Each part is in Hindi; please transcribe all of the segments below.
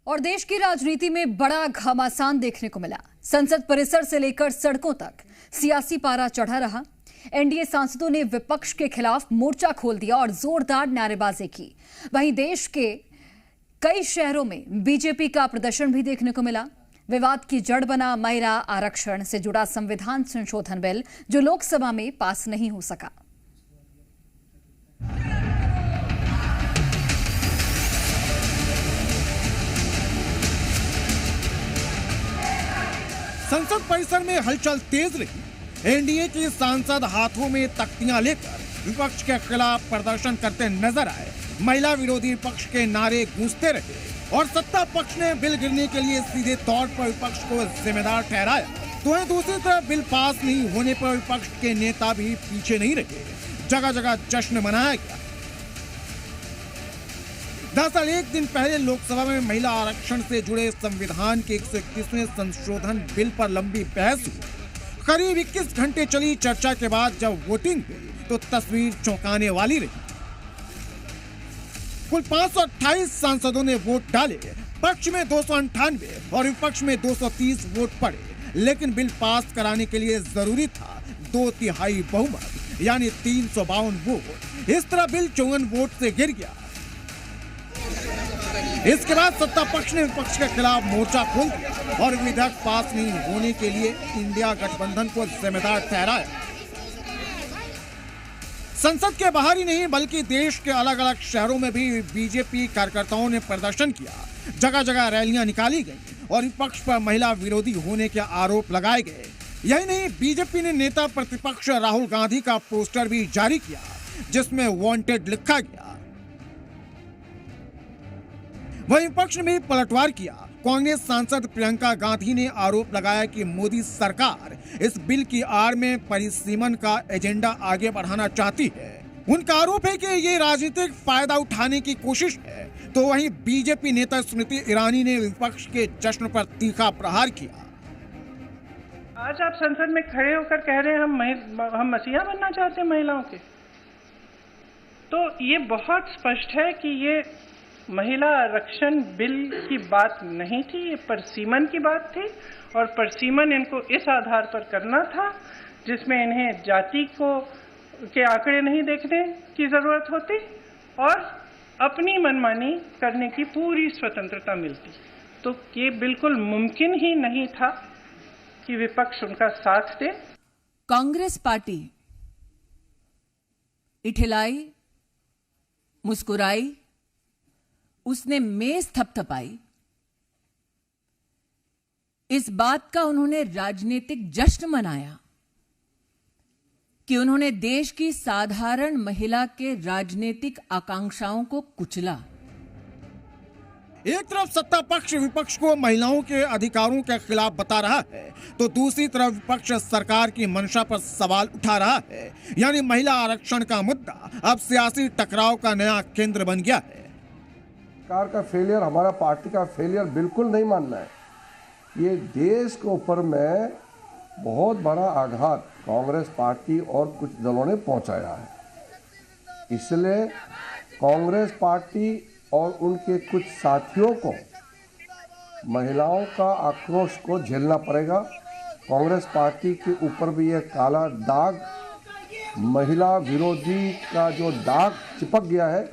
और देश की राजनीति में बड़ा घमासान देखने को मिला। संसद परिसर से लेकर सड़कों तक सियासी पारा चढ़ा रहा। एनडीए सांसदों ने विपक्ष के खिलाफ मोर्चा खोल दिया और जोरदार नारेबाजी की। वहीं देश के कई शहरों में बीजेपी का प्रदर्शन भी देखने को मिला। विवाद की जड़ बना महिला आरक्षण से जुड़ा संविधान संशोधन बिल, जो लोकसभा में पास नहीं हो सका। संसद परिसर में हलचल तेज रही। एनडीए के सांसद हाथों में तख्तियां लेकर विपक्ष के खिलाफ प्रदर्शन करते नजर आए। महिला विरोधी पक्ष के नारे गूंजते रहे और सत्ता पक्ष ने बिल गिरने के लिए सीधे तौर पर विपक्ष को जिम्मेदार ठहराया। तो वहीं दूसरी तरफ बिल पास नहीं होने पर विपक्ष के नेता भी पीछे नहीं रहे। जगह जगह जश्न मनाया गया। दरअसल एक दिन पहले लोकसभा में महिला आरक्षण से जुड़े संविधान के 131वें संशोधन बिल पर लंबी बहस हुई। करीब 21 घंटे चली चर्चा के बाद जब वोटिंग हुई तो तस्वीर चौंकाने वाली रही। कुल 528 सांसदों ने वोट डाले। पक्ष में 298 और विपक्ष में 230 वोट पड़े, लेकिन बिल पास कराने के लिए जरूरी था 2/3 बहुमत, यानी 352 वोट। इस तरह बिल 54 वोट से गिर गया। इसके बाद सत्ता पक्ष ने विपक्ष के खिलाफ मोर्चा खोल दिया और विधेयक पास नहीं होने के लिए इंडिया गठबंधन को जिम्मेदार ठहराया। संसद के बाहर ही नहीं बल्कि देश के अलग अलग शहरों में भी बीजेपी कार्यकर्ताओं ने प्रदर्शन किया। जगह जगह रैलियां निकाली गई और विपक्ष पर महिला विरोधी होने के आरोप लगाए गए। यही नहीं, बीजेपी ने नेता प्रतिपक्ष राहुल गांधी का पोस्टर भी जारी किया, जिसमें वांटेड लिखा गया। वहीं विपक्ष ने भी पलटवार किया। कांग्रेस सांसद प्रियंका गांधी ने आरोप लगाया कि मोदी सरकार इस बिल की आड़ में परिसीमन का एजेंडा आगे बढ़ाना चाहती है। उनका आरोप है कि ये राजनीतिक फायदा उठाने की कोशिश है। तो वहीं बीजेपी नेता स्मृति ईरानी ने विपक्ष के जश्न पर तीखा प्रहार किया। आज आप संसद में खड़े होकर कह रहे हैं हम मसीहा बनना चाहते हैं महिलाओं के, तो ये बहुत स्पष्ट है कि ये महिला आरक्षण बिल की बात नहीं थी, ये परसीमन की बात थी। और परसीमन इनको इस आधार पर करना था जिसमें इन्हें जाति के आंकड़े नहीं देखने की जरूरत होती और अपनी मनमानी करने की पूरी स्वतंत्रता मिलती। तो ये बिल्कुल मुमकिन ही नहीं था कि विपक्ष उनका साथ दे। कांग्रेस पार्टी इठिलाई, मुस्कुराई, उसने मेज थपथपाई। इस बात का उन्होंने राजनीतिक जश्न मनाया कि उन्होंने देश की साधारण महिला के राजनीतिक आकांक्षाओं को कुचला। एक तरफ सत्ता पक्ष विपक्ष को महिलाओं के अधिकारों के खिलाफ बता रहा है, तो दूसरी तरफ विपक्ष सरकार की मंशा पर सवाल उठा रहा है। यानी महिला आरक्षण का मुद्दा अब सियासी टकराव का नया केंद्र बन गया है। सरकार का फेलियर, हमारा पार्टी का फेलियर बिल्कुल नहीं मानना है। ये देश के ऊपर में बहुत बड़ा आघात कांग्रेस पार्टी और कुछ दलों ने पहुंचाया है। इसलिए कांग्रेस पार्टी और उनके कुछ साथियों को महिलाओं का आक्रोश को झेलना पड़ेगा। कांग्रेस पार्टी के ऊपर भी यह काला दाग, महिला विरोधी का जो दाग चिपक गया है,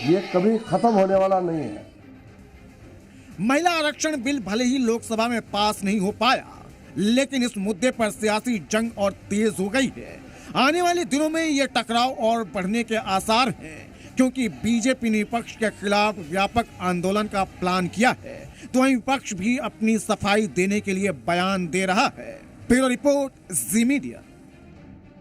ये कभी खत्म होने वाला नहीं है। महिला आरक्षण बिल भले ही लोकसभा में पास नहीं हो पाया, लेकिन इस मुद्दे पर सियासी जंग और तेज हो गई है। आने वाले दिनों में ये टकराव और बढ़ने के आसार हैं, क्योंकि बीजेपी ने विपक्ष के खिलाफ व्यापक आंदोलन का प्लान किया है। तो वहीं विपक्ष भी अपनी सफाई देने के लिए बयान दे रहा है। ब्यूरो रिपोर्ट, जी मीडिया।